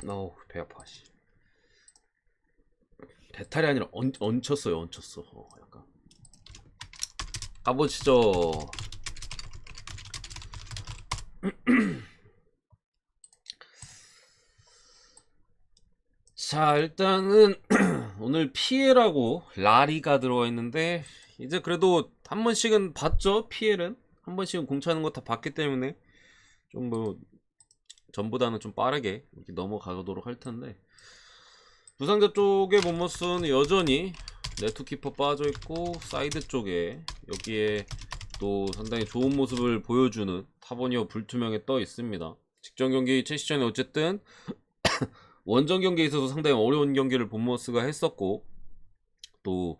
어우 배 아파. 씨. 배탈이 아니라 얹혔어요. 얹혔어. 약간. 가보시죠. 자, 일단은 오늘 피해라고 라리가 들어와 있는데 이제 그래도 한 번씩은 봤죠. 피해는 한 번씩은 공차는 거 다 봤기 때문에 좀 뭐 전보다는 좀 빠르게 이렇게 넘어가도록 할 텐데, 부상자 쪽의 본모스는 여전히 네트키퍼 빠져 있고 사이드 쪽에 여기에 또 상당히 좋은 모습을 보여주는 타버니어 불투명에 떠 있습니다. 직전 경기 첼시 전에 어쨌든 원정 경기에 있어서 상당히 어려운 경기를 본머스가 했었고, 또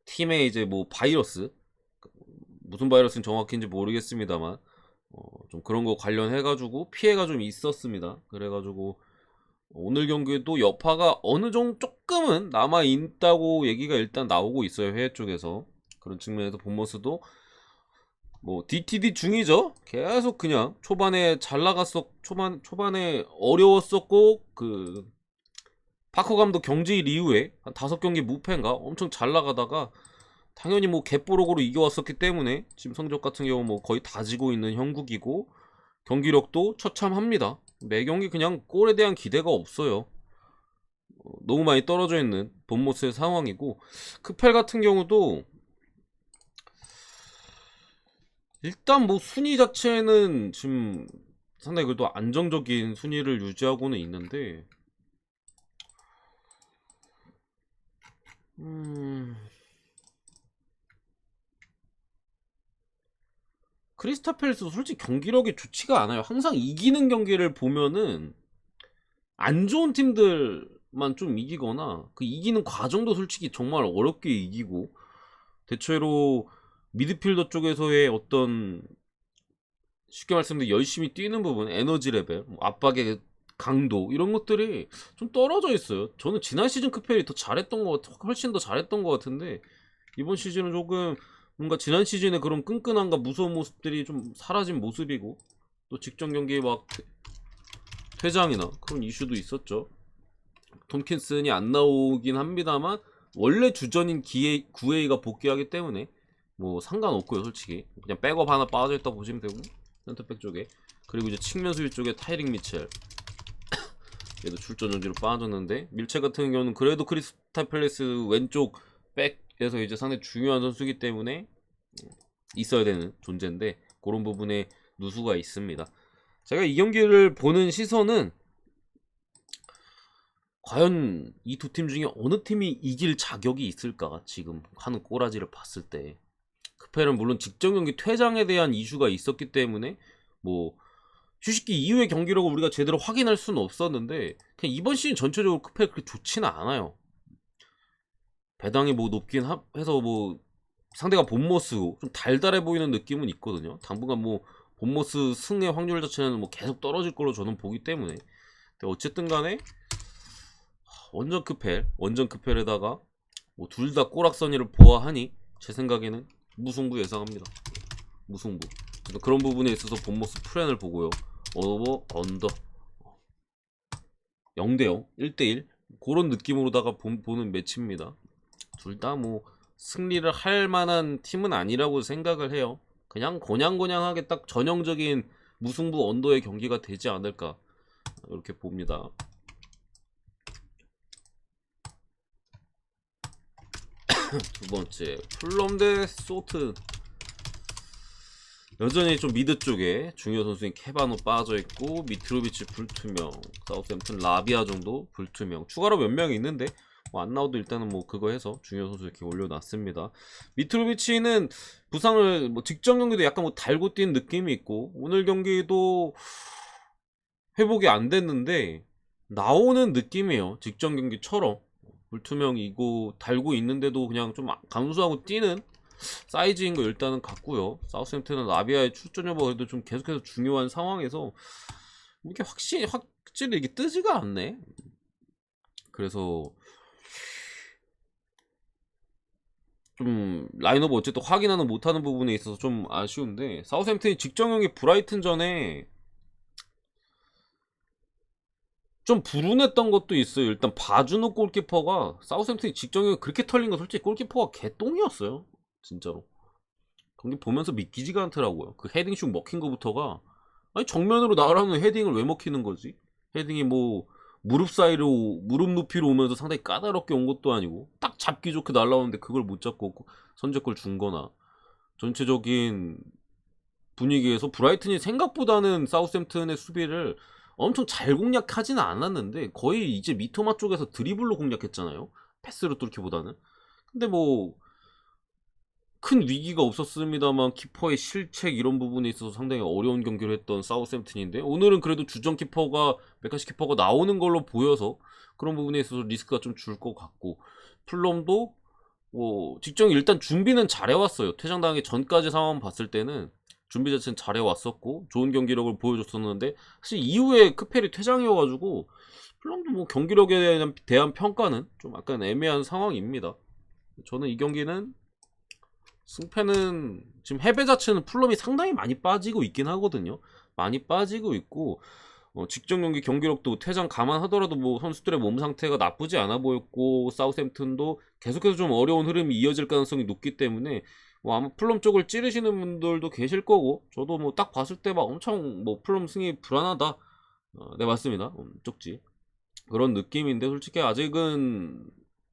팀의 이제 뭐 바이러스, 무슨 바이러스는 정확히인지 모르겠습니다만 좀 그런 거 관련해가지고 피해가 좀 있었습니다. 그래가지고 오늘 경기도 여파가 어느 정도 조금은 남아 있다고 얘기가 일단 나오고 있어요. 해외 쪽에서. 그런 측면에서 본머스도 뭐 DTD 중이죠. 계속 그냥 초반에 잘 나갔었, 초반에 어려웠었고, 그 파커 감독 경질 이후에 한 5경기 무패인가 엄청 잘 나가다가 당연히 뭐 개뽀록으로 이겨왔었기 때문에 지금 성적 같은 경우 뭐 거의 다 지고 있는 형국이고, 경기력도 처참합니다. 매 경기 그냥 골에 대한 기대가 없어요. 너무 많이 떨어져 있는 본모스의 상황이고, 크펠 같은 경우도 일단 뭐 순위 자체는 지금 상당히 그래도 안정적인 순위를 유지하고는 있는데, 크리스탈 팰리스도 솔직히 경기력이 좋지가 않아요. 항상 이기는 경기를 보면은 안 좋은 팀들만 좀 이기거나, 그 이기는 과정도 솔직히 정말 어렵게 이기고, 대체로 미드필더 쪽에서의 어떤, 쉽게 말씀드리면 열심히 뛰는 부분, 에너지 레벨, 뭐 압박의 강도, 이런 것들이 좀 떨어져 있어요. 저는 지난 시즌 크펠이 더 잘했던 것 같아, 훨씬 더 잘했던 것 같은데, 이번 시즌은 조금 뭔가 지난 시즌의 그런 끈끈함과 무서운 모습들이 좀 사라진 모습이고, 또 직전 경기에 막 퇴장이나 그런 이슈도 있었죠. 톰킨슨이 안 나오긴 합니다만 원래 주전인 구에이가 복귀하기 때문에 뭐 상관없고요. 솔직히 그냥 백업 하나 빠져있다 보시면 되고, 센터백 쪽에. 그리고 이제 측면 수비 쪽에 타이릭 미첼, 얘도 출전 정지로 빠졌는데, 밀체 같은 경우는 그래도 크리스탈 팰리스 왼쪽 백에서 이제 상당히 중요한 선수이기 때문에 있어야 되는 존재인데, 그런 부분에 누수가 있습니다. 제가 이 경기를 보는 시선은 과연 이 두 팀 중에 어느 팀이 이길 자격이 있을까, 지금 하는 꼬라지를 봤을 때. 크펠은 물론 직전 경기 퇴장에 대한 이슈가 있었기 때문에 뭐 휴식기 이후의 경기력을 우리가 제대로 확인할 수는 없었는데, 그냥 이번 시즌 전체적으로 크펠 그렇게 좋지는 않아요. 배당이 뭐 높긴 해서 뭐 상대가 본머스고 좀 달달해 보이는 느낌은 있거든요. 당분간 뭐 본머스 승의 확률 자체는 뭐 계속 떨어질 걸로 저는 보기 때문에. 근데 어쨌든 간에 원정 크펠에다가 뭐 둘 다 꼬락서니를 보아하니 제 생각에는 무승부 예상합니다. 무승부. 그런 부분에 있어서 본모스 프렌을 보고요. 오버 언더 0대0 1대1 그런 느낌으로다가 보는 매치입니다. 둘 다 뭐 승리를 할 만한 팀은 아니라고 생각을 해요. 그냥 고냥고냥하게 딱 전형적인 무승부 언더의 경기가 되지 않을까, 이렇게 봅니다. 두 번째, 풀럼 대 소트. 여전히 좀 미드 쪽에 중요 선수인 케바노 빠져있고, 미트로비치 불투명, 사우스햄튼 라비아 정도 불투명, 추가로 몇 명이 있는데 뭐 안 나와도 일단은 뭐 그거 해서 중요 선수 이렇게 올려놨습니다. 미트로비치는 부상을 뭐 직전 경기도 약간 뭐 달고 뛴 느낌이 있고, 오늘 경기도 회복이 안 됐는데 나오는 느낌이에요. 직전 경기처럼 불투명이고 달고 있는데도 그냥 좀 감수하고 뛰는 사이즈인 거 일단은 같고요. 사우스햄튼은 라비아의 출전 여부가 그래도 좀 계속해서 중요한 상황에서 이게 확실히 이게 뜨지가 않네. 그래서 좀 라인업 어쨌든 확인하는 못하는 부분에 있어서 좀 아쉬운데, 사우스햄튼이 직전 경기 브라이튼 전에 좀 불운했던 것도 있어요. 일단 바주노 골키퍼가 사우샘튼이 직전에 그렇게 털린 거 솔직히 골키퍼가 개똥이었어요. 진짜로. 경기 보면서 믿기지가 않더라고요. 그 헤딩슛 먹힌 거부터가 아니 정면으로 날아오는 헤딩을 왜 먹히는 거지? 헤딩이 뭐 무릎 사이로 무릎 높이로 오면서 상당히 까다롭게 온 것도 아니고 딱 잡기 좋게 날아오는데 그걸 못 잡고 선제골 준 거나 전체적인 분위기에서 브라이튼이 생각보다는 사우샘튼의 수비를 엄청 잘 공략하지는 않았는데 거의 이제 미토마 쪽에서 드리블로 공략했잖아요. 패스로 뚫기보다는. 근데 뭐 큰 위기가 없었습니다만 키퍼의 실책 이런 부분에 있어서 상당히 어려운 경기를 했던 사우샘튼인데 오늘은 그래도 주전 키퍼가 메카시 키퍼가 나오는 걸로 보여서 그런 부분에 있어서 리스크가 좀 줄 것 같고 플럼도 뭐 직접 일단 준비는 잘해왔어요. 퇴장당하기 전까지 상황 봤을 때는 준비 자체는 잘해왔었고 좋은 경기력을 보여줬었는데 사실 이후에 크펠이 퇴장이어가지고 플럼도 뭐 경기력에 대한 평가는 좀 약간 애매한 상황입니다. 저는 이 경기는 승패는 지금 해배 자체는 플럼이 상당히 많이 빠지고 있긴 하거든요. 많이 빠지고 있고 직전 경기 경기력도 퇴장 감안하더라도 뭐 선수들의 몸 상태가 나쁘지 않아 보였고 사우샘튼도 계속해서 좀 어려운 흐름이 이어질 가능성이 높기 때문에 뭐 아마 플럼 쪽을 찌르시는 분들도 계실 거고 저도 뭐 딱 봤을 때 막 엄청 뭐 플럼 승이 불안하다 네 맞습니다. 쪽지 그런 느낌인데 솔직히 아직은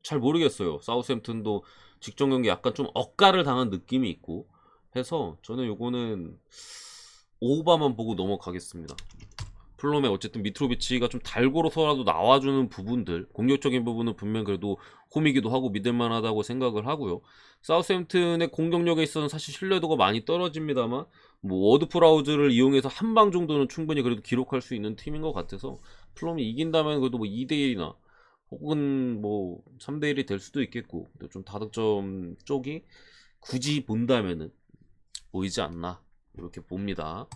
잘 모르겠어요. 사우샘튼도 직전 경기 약간 좀 억가를 당한 느낌이 있고 해서 저는 요거는 오바만 보고 넘어가겠습니다. 플롬에 어쨌든 미트로비치가 좀 달고로서라도 나와주는 부분들 공격적인 부분은 분명 그래도 홈이기도 하고 믿을만하다고 생각을 하고요. 사우스햄튼의 공격력에 있어서는 사실 신뢰도가 많이 떨어집니다만 뭐 워드프라우즈를 이용해서 한 방 정도는 충분히 그래도 기록할 수 있는 팀인 것 같아서 플롬이 이긴다면 그래도 뭐 2대1이나 혹은 뭐 3대1이 될 수도 있겠고 좀 다득점 쪽이 굳이 본다면은 보이지 않나 이렇게 봅니다.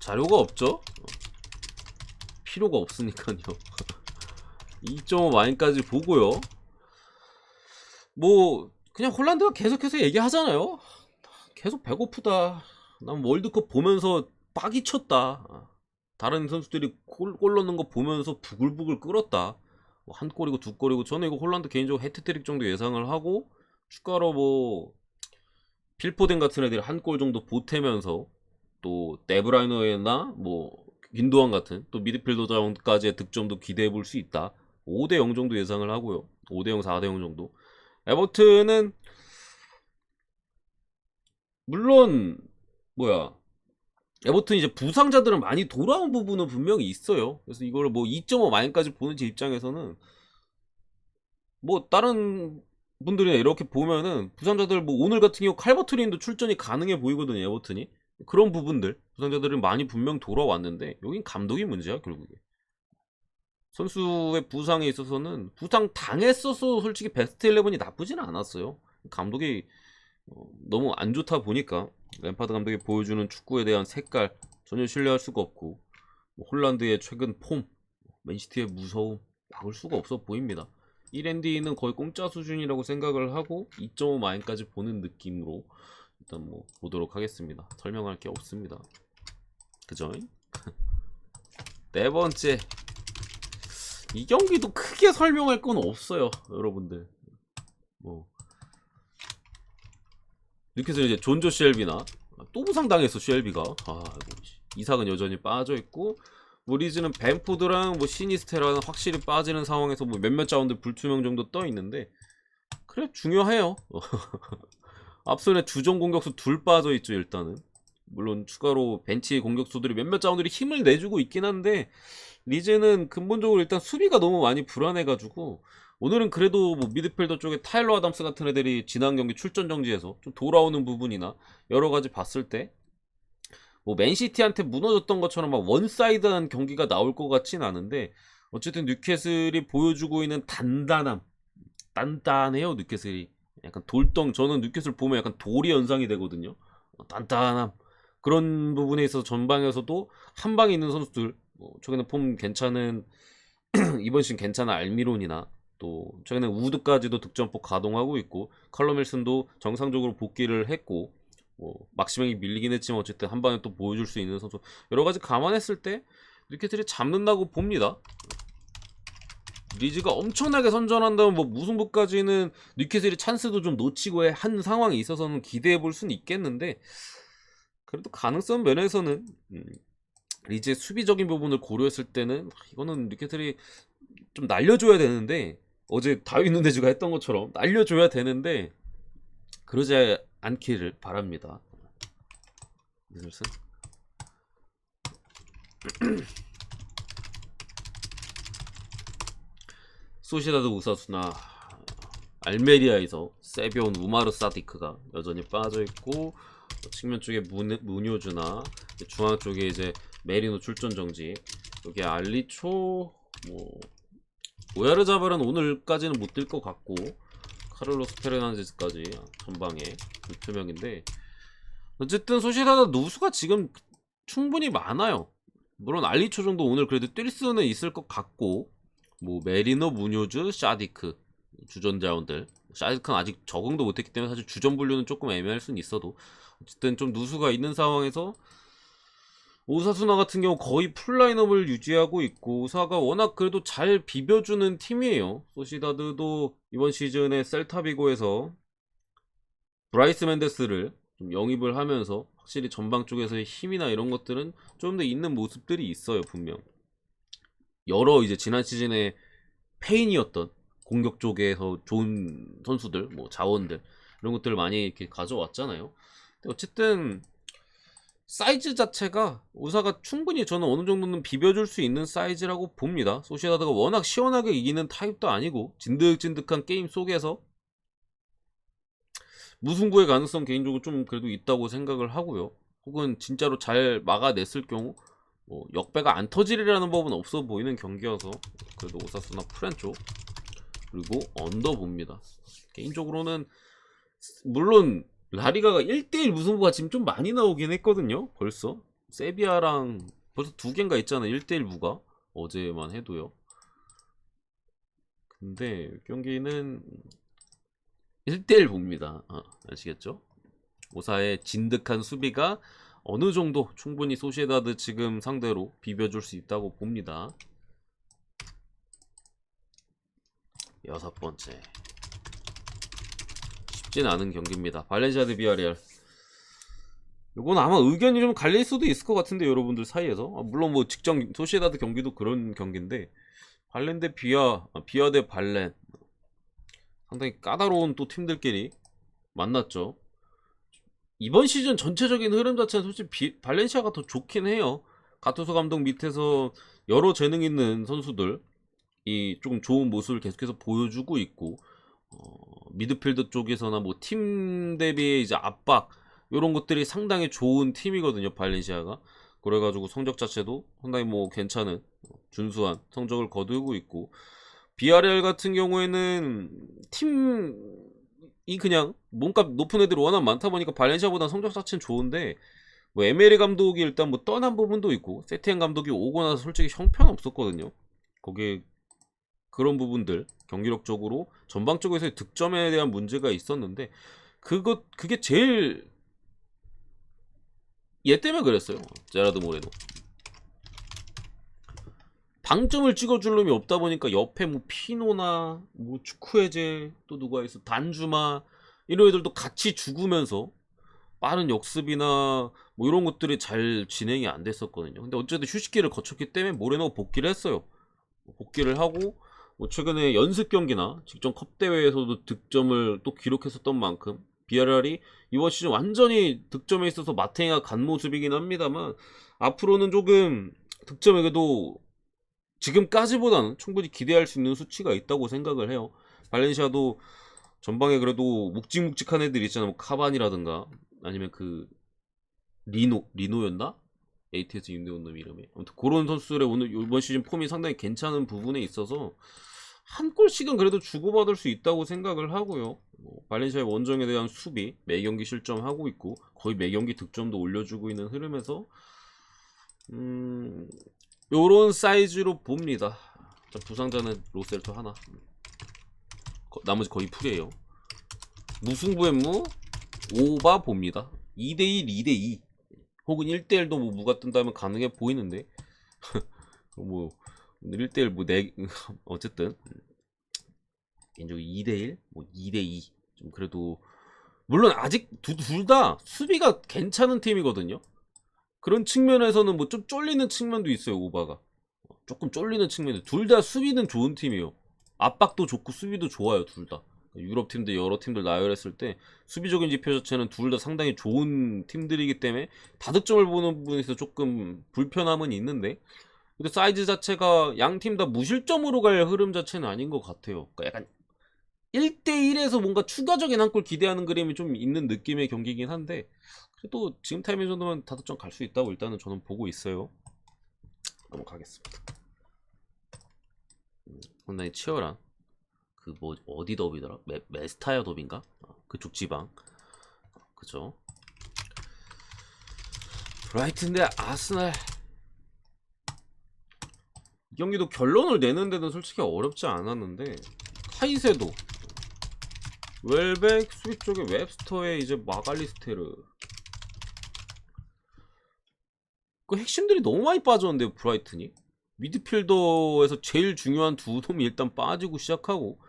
자료가 없죠? 필요가 없으니까요. 2.5 마인까지 보고요. 뭐 그냥 홀란드가 계속해서 얘기하잖아요. 계속 배고프다. 난 월드컵 보면서 빡이 쳤다. 다른 선수들이 골 넣는 거 보면서 부글부글 끓었다. 한 골이고 두 골이고 저는 이거 홀란드 개인적으로 해트트릭 정도 예상을 하고 추가로 뭐 필포덴 같은 애들이 한 골 정도 보태면서 또 데브라이너나 뭐 윈도안 같은 또 미드필더까지의 득점도 기대해 볼 수 있다. 5대0 정도 예상을 하고요. 5대0, 4대0 정도. 에버튼은 물론 뭐야 에버튼 이제 부상자들은 많이 돌아온 부분은 분명히 있어요. 그래서 이걸 뭐 2.5 마인까지 보는 제 입장에서는 뭐 다른 분들이나 이렇게 보면은 부상자들 뭐 오늘 같은 경우 칼버트린도 출전이 가능해 보이거든요. 에버튼이 그런 부분들 부상자들은 많이 분명 돌아왔는데 여긴 감독이 문제야 결국에. 선수의 부상에 있어서는 부상 당했어서 솔직히 베스트 11이 나쁘지는 않았어요. 감독이 너무 안 좋다 보니까 램파드 감독이 보여주는 축구에 대한 색깔 전혀 신뢰할 수가 없고 홀란드의 최근 폼, 맨시티의 무서움 막을 수가 없어 보입니다. 1엔디는 거의 공짜 수준이라고 생각을 하고 2.5 마인까지 보는 느낌으로 일단 뭐 보도록 하겠습니다. 설명할 게 없습니다. 그죠? 네 번째 이 경기도 크게 설명할 건 없어요 여러분들. 뭐 뉴캐슬 이제 존조 쉘비나 또 부상당했어 쉘비가. 이삭은 여전히 빠져있고 뭐 리즈는 벤포드랑 뭐 시니스테라는 확실히 빠지는 상황에서 뭐 몇몇 자원들 불투명 정도 떠있는데 그래 중요해요. 앞선에 주전 공격수 둘 빠져있죠 일단은. 물론 추가로 벤치 공격수들이 몇몇 자원들이 힘을 내주고 있긴 한데 리즈는 근본적으로 일단 수비가 너무 많이 불안해가지고 오늘은 그래도 뭐 미드필더 쪽에 타일러 아담스 같은 애들이 지난 경기 출전 정지해서 좀 돌아오는 부분이나 여러 가지 봤을 때 뭐 맨시티한테 무너졌던 것처럼 막 원사이드한 경기가 나올 것 같진 않은데 어쨌든 뉴캐슬이 보여주고 있는 단단해요 뉴캐슬이. 약간 돌덩 저는 뉴캐슬 보면 약간 돌이 연상이 되거든요. 단단함 그런 부분에 있어서 전방에서도 한 방에 있는 선수들 최근에 폼 괜찮은 이번 시즌 괜찮은 알미론이나 또 최근에 우드까지도 득점포 가동하고 있고 컬럼 윌슨도 정상적으로 복귀를 했고 뭐 막시맹이 밀리긴 했지만 어쨌든 한 방에 또 보여줄 수 있는 선수, 여러 가지 감안했을 때 뉴캐슬이 잡는다고 봅니다. 리즈가 엄청나게 선전한다면 뭐 무승부까지는 뉴캐슬이 찬스도 좀 놓치고 한 상황이 있어서는 기대해 볼 수는 있겠는데, 그래도 가능성 면에서는 리즈의 수비적인 부분을 고려했을 때는 이거는 뉴캐슬이 좀 날려줘야 되는데, 어제 다윈 누네즈가 했던 것처럼 날려줘야 되는데 그러지 않기를 바랍니다. 미들슨 소시다드 우사수나 알메리아에서 세비온 우마르 사디크가 여전히 빠져있고, 측면 쪽에 무뇨주나 중앙 쪽에 이제 메리노 출전 정지, 여기 알리초, 뭐 오야르자발은 오늘까지는 못 뛸 것 같고, 카를로스 페르난데스까지 전방에 불투명인데, 어쨌든 소시다드 누수가 지금 충분히 많아요. 물론 알리초 정도 오늘 그래도 뛸 수는 있을 것 같고, 뭐 메리노, 무뇨즈, 샤디크 주전 자원들, 샤디크는 아직 적응도 못했기 때문에 사실 주전 분류는 조금 애매할 수는 있어도 어쨌든 좀 누수가 있는 상황에서 오사수나 같은 경우 거의 풀라인업을 유지하고 있고, 오사가 워낙 그래도 잘 비벼주는 팀이에요. 소시다드도 이번 시즌에 셀타비고에서 브라이스 멘데스를 좀 영입을 하면서 확실히 전방 쪽에서의 힘이나 이런 것들은 좀 더 있는 모습들이 있어요. 분명 여러 이제 지난 시즌에 페인이었던 공격 쪽에서 좋은 선수들, 뭐 자원들 이런 것들을 많이 이렇게 가져왔잖아요. 근데 어쨌든 사이즈 자체가 오사가 충분히 저는 어느 정도는 비벼줄 수 있는 사이즈라고 봅니다. 소시다드가 워낙 시원하게 이기는 타입도 아니고 진득진득한 게임 속에서 무승부의 가능성 개인적으로 좀 그래도 있다고 생각을 하고요. 혹은 진짜로 잘 막아냈을 경우 뭐 역배가 안 터지리라는 법은 없어 보이는 경기여서 그래도 오사수나 프렌 쪽 그리고 언더 봅니다. 개인적으로는 물론 라리가가 1대1 무승부가 지금 좀 많이 나오긴 했거든요. 벌써 세비야랑 벌써 2개인가 있잖아 1대1 무가, 어제만 해도요. 근데 경기는 1대1 봅니다. 아시겠죠? 오사의 진득한 수비가 어느 정도 충분히 소시에다드 지금 상대로 비벼줄 수 있다고 봅니다. 6번째, 쉽진 않은 경기입니다. 발렌시아 대 비아리알. 이건 아마 의견이 좀 갈릴 수도 있을 것 같은데 여러분들 사이에서, 물론 뭐 직전 소시에다드 경기도 그런 경기인데, 발렌 대 비아 대 발렌, 상당히 까다로운 또 팀들끼리 만났죠. 이번 시즌 전체적인 흐름 자체는 솔직히 발렌시아가 더 좋긴 해요. 가투소 감독 밑에서 여러 재능 있는 선수들이 조금 좋은 모습을 계속해서 보여주고 있고, 미드필드 쪽에서나 뭐 팀 대비의 이제 압박 이런 것들이 상당히 좋은 팀이거든요, 발렌시아가. 그래가지고 성적 자체도 상당히 뭐 괜찮은 준수한 성적을 거두고 있고, 비아레알 같은 경우에는 팀이 그냥 몸값 높은 애들이 워낙 많다 보니까 발렌시아보다 성적 자체는 좋은데, 뭐 에메리 감독이 일단 뭐 떠난 부분도 있고 세티엔 감독이 오고 나서 솔직히 형편없었거든요. 거기에 그런 부분들 경기력적으로 전방쪽에서의 득점에 대한 문제가 있었는데, 그게 제일 얘 때문에 그랬어요. 제라드 모레노 방점을 찍어줄 놈이 없다 보니까 옆에 뭐 피노나 뭐 축구해제 또 누가 있어, 단주마 이런 애들도 같이 죽으면서 빠른 역습이나 뭐 이런 것들이 잘 진행이 안 됐었거든요. 근데 어쨌든 휴식기를 거쳤기 때문에 모레노가 복귀를 했어요. 복귀를 하고 뭐 최근에 연습 경기나 직전 컵 대회에서도 득점을 또 기록했었던 만큼 비아레알이 이번 시즌 완전히 득점에 있어서 마탱이가 간 모습이긴 합니다만, 앞으로는 조금 득점에 그래도 지금까지보다는 충분히 기대할 수 있는 수치가 있다고 생각을 해요. 발렌시아도 전방에 그래도 묵직묵직한 애들 있잖아요. 뭐 카반이라든가 아니면 그 리노였나? ATS 윤대원 놈 이름이. 아무튼 그런 선수들의 오늘 이번 시즌 폼이 상당히 괜찮은 부분에 있어서 한 골씩은 그래도 주고받을 수 있다고 생각을 하고요. 뭐 발렌시아의 원정에 대한 수비 매 경기 실점하고 있고 거의 매 경기 득점도 올려주고 있는 흐름에서 요런 사이즈로 봅니다. 자, 부상자는 로셀토 하나, 나머지 거의 풀이에요. 무승부의 무 오바 봅니다. 2대1, 2대2 혹은 1대1도 뭐 무가 뜬다면 가능해 보이는데 뭐 1대1 뭐 어쨌든 개인적으로 2대1 뭐 2대2 좀 그래도 물론 아직 둘 다 수비가 괜찮은 팀이거든요. 그런 측면에서는 뭐 좀 쫄리는 측면도 있어요. 오바가 조금 쫄리는 측면도, 둘 다 수비는 좋은 팀이에요. 압박도 좋고 수비도 좋아요. 둘 다 유럽 팀들 여러 팀들 나열했을 때 수비적인 지표 자체는 둘 다 상당히 좋은 팀들이기 때문에 다득점을 보는 부분에서 조금 불편함은 있는데, 근데 사이즈 자체가 양 팀 다 무실점으로 갈 흐름 자체는 아닌 것 같아요. 그러니까 약간 1대1에서 뭔가 추가적인 한 골 기대하는 그림이 좀 있는 느낌의 경기긴 한데, 그래도 지금 타이밍 정도면 다득점 갈 수 있다고 일단은 저는 보고 있어요. 넘어가겠습니다. 상당히 치열한 그 뭐 어디 더비더라? 메스타야 더비인가? 그쪽 지방. 그죠? 브라이튼 대 아스날. 이 경기도 결론을 내는 데는 솔직히 어렵지 않았는데, 카이세도, 웰백, 수비 쪽에 웹스터에 이제 마갈리스테르, 그 핵심들이 너무 많이 빠졌는데요. 브라이튼이 미드필더에서 제일 중요한 두 놈이 일단 빠지고 시작하고,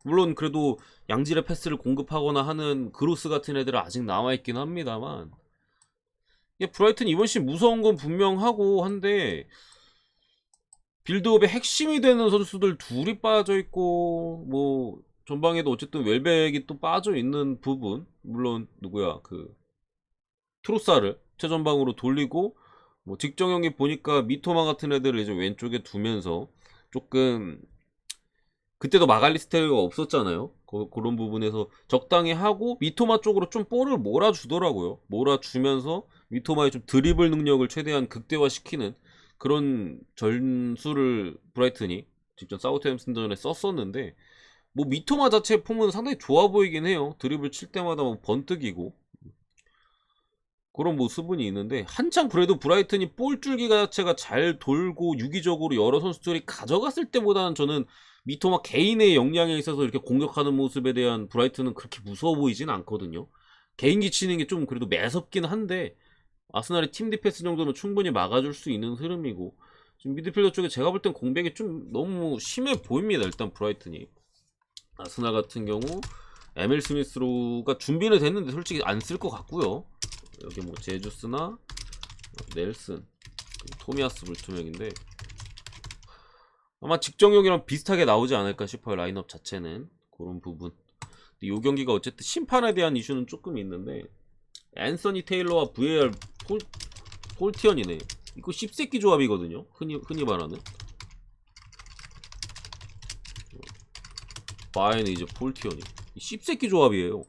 물론 그래도 양질의 패스를 공급하거나 하는 그로스 같은 애들은 아직 남아있긴 합니다만, 브라이튼 이번 시즌 무서운 건 분명하고 한데, 빌드업의 핵심이 되는 선수들 둘이 빠져있고, 뭐 전방에도 어쨌든 웰백이 또 빠져있는 부분, 물론 누구야 그 트로사를 최전방으로 돌리고, 뭐 직전 경기 보니까 미토마 같은 애들을 이제 왼쪽에 두면서 조금, 그때도 마갈리스테르가 없었잖아요. 그런 부분에서 적당히 하고 미토마 쪽으로 좀 볼을 몰아주더라고요. 몰아주면서 미토마의 좀 드리블 능력을 최대한 극대화시키는 그런 전술을 브라이튼이 직전 사우스햄튼전에 썼었는데, 뭐 미토마 자체의 폼은 상당히 좋아 보이긴 해요. 드리블 칠 때마다 뭐 번뜩이고 그런 모습은 있는데, 한창 그래도 브라이튼이 볼 줄기 자체가 잘 돌고 유기적으로 여러 선수들이 가져갔을 때보다는 저는 미토마 개인의 역량에 있어서 이렇게 공격하는 모습에 대한 브라이튼은 그렇게 무서워 보이진 않거든요. 개인기 치는 게 좀 그래도 매섭긴 한데, 아스날의 팀 디펜스 정도는 충분히 막아줄 수 있는 흐름이고, 지금 미드필더 쪽에 제가 볼 땐 공백이 좀 너무 심해 보입니다. 일단 브라이튼이, 아스날 같은 경우 에밀 스미스로가 준비는 됐는데 솔직히 안 쓸 것 같고요. 여기 뭐 제주스나 넬슨, 토미아스 불투명인데 아마 직전경기랑 비슷하게 나오지 않을까 싶어요. 라인업 자체는 그런 부분. 근데 이 경기가 어쨌든 심판에 대한 이슈는 조금 있는데, 앤서니 테일러와 VAR 폴티언이네. 이거 씹새끼 조합이거든요. 흔히 말하는 바에는 이제 폴티언이 씹새끼 조합이에요.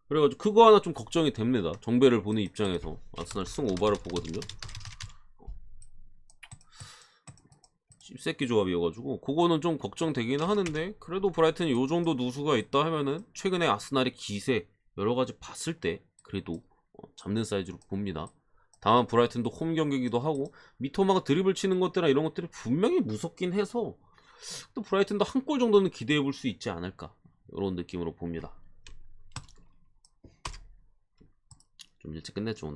그래가지고 그거 하나 좀 걱정이 됩니다. 정배를 보는 입장에서 아스날 승 오바를 보거든요. 씹새끼 조합이어가지고 그거는 좀 걱정되기는 하는데, 그래도 브라이튼이 요정도 누수가 있다 하면은 최근에 아스날의 기세 여러가지 봤을 때 그래도 잡는 사이즈로 봅니다. 다만 브라이튼도 홈 경기이기도 하고 미토마가 드리블 치는 것들이나 이런 것들이 분명히 무섭긴 해서, 또 브라이튼도 한 골 정도는 기대해 볼 수 있지 않을까, 이런 느낌으로 봅니다. 좀 일찍 끝냈죠 오늘.